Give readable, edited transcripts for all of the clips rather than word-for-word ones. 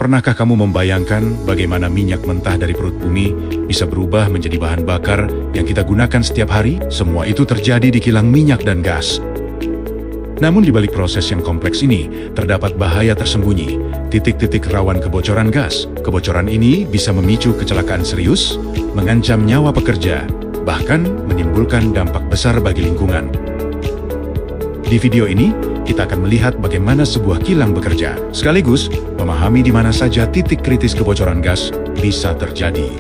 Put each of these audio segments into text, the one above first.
Pernahkah kamu membayangkan bagaimana minyak mentah dari perut bumi bisa berubah menjadi bahan bakar yang kita gunakan setiap hari? Semua itu terjadi di kilang minyak dan gas. Namun di balik proses yang kompleks ini, terdapat bahaya tersembunyi, titik-titik rawan kebocoran gas. Kebocoran ini bisa memicu kecelakaan serius, mengancam nyawa pekerja, bahkan menimbulkan dampak besar bagi lingkungan. Di video ini, kita akan melihat bagaimana sebuah kilang bekerja, sekaligus memahami di mana saja titik kritis kebocoran gas bisa terjadi.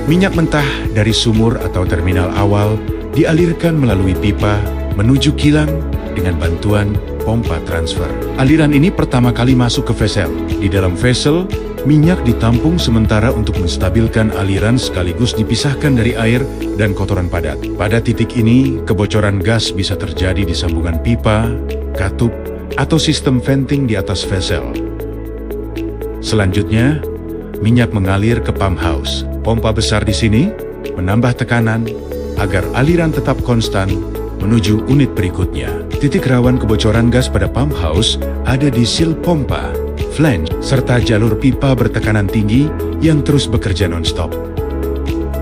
Minyak mentah dari sumur atau terminal awal dialirkan melalui pipa menuju kilang dengan bantuan pompa transfer. Aliran ini pertama kali masuk ke vessel. Di dalam vessel, minyak ditampung sementara untuk menstabilkan aliran sekaligus dipisahkan dari air dan kotoran padat. Pada titik ini, kebocoran gas bisa terjadi di sambungan pipa, katup, atau sistem venting di atas vessel. Selanjutnya, minyak mengalir ke pump house. Pompa besar di sini menambah tekanan agar aliran tetap konstan menuju unit berikutnya. Titik rawan kebocoran gas pada pump house ada di seal pompa, flange, serta jalur pipa bertekanan tinggi yang terus bekerja non-stop.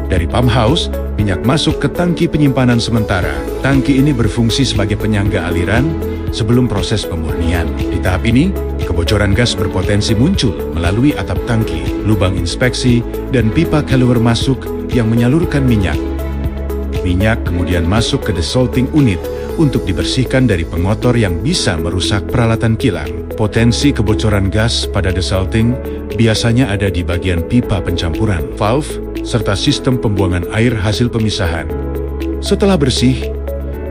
Dari pump house, minyak masuk ke tangki penyimpanan sementara. Tangki ini berfungsi sebagai penyangga aliran sebelum proses pemurnian. Di tahap ini, kebocoran gas berpotensi muncul melalui atap tangki, lubang inspeksi, dan pipa keluar masuk yang menyalurkan minyak. Minyak kemudian masuk ke desalting unit untuk dibersihkan dari pengotor yang bisa merusak peralatan kilang. Potensi kebocoran gas pada desalting biasanya ada di bagian pipa pencampuran, valve, serta sistem pembuangan air hasil pemisahan. Setelah bersih,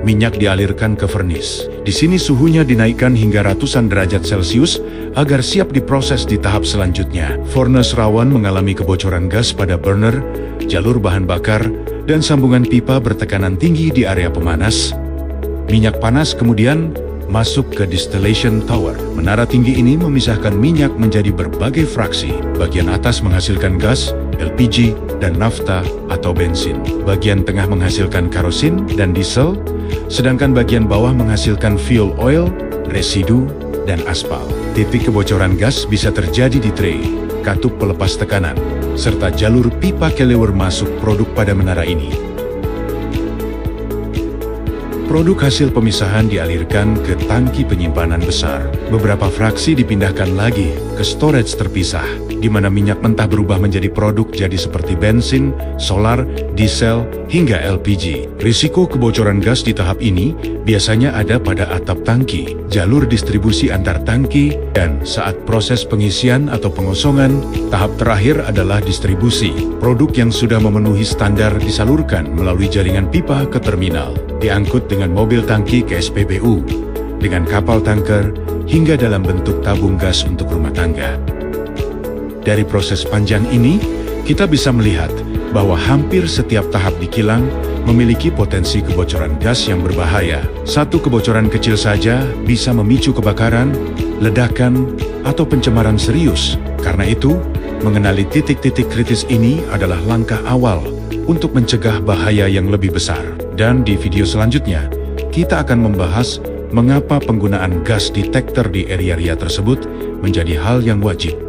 minyak dialirkan ke furnace. Di sini suhunya dinaikkan hingga ratusan derajat Celcius agar siap diproses di tahap selanjutnya. Furnace rawan mengalami kebocoran gas pada burner, jalur bahan bakar, dan sambungan pipa bertekanan tinggi di area pemanas. Minyak panas kemudian masuk ke distillation tower. Menara tinggi ini memisahkan minyak menjadi berbagai fraksi. Bagian atas menghasilkan gas, LPG, dan nafta atau bensin. Bagian tengah menghasilkan kerosin dan diesel, sedangkan bagian bawah menghasilkan fuel oil, residu, dan aspal. Titik kebocoran gas bisa terjadi di tray, katup pelepas tekanan, serta jalur pipa keluar masuk produk pada menara ini. Produk hasil pemisahan dialirkan ke tangki penyimpanan besar. Beberapa fraksi dipindahkan lagi ke storage terpisah, di mana minyak mentah berubah menjadi produk jadi seperti bensin, solar, diesel, hingga LPG. Risiko kebocoran gas di tahap ini biasanya ada pada atap tangki, jalur distribusi antar tangki, dan saat proses pengisian atau pengosongan. Tahap terakhir adalah distribusi. Produk yang sudah memenuhi standar disalurkan melalui jaringan pipa ke terminal, diangkut dengan mobil tangki ke SPBU, dengan kapal tanker, hingga dalam bentuk tabung gas untuk rumah tangga. Dari proses panjang ini, kita bisa melihat bahwa hampir setiap tahap di kilang memiliki potensi kebocoran gas yang berbahaya. Satu kebocoran kecil saja bisa memicu kebakaran, ledakan, atau pencemaran serius. Karena itu, mengenali titik-titik kritis ini adalah langkah awal untuk mencegah bahaya yang lebih besar. Dan di video selanjutnya, kita akan membahas mengapa penggunaan gas detektor di area-area tersebut menjadi hal yang wajib.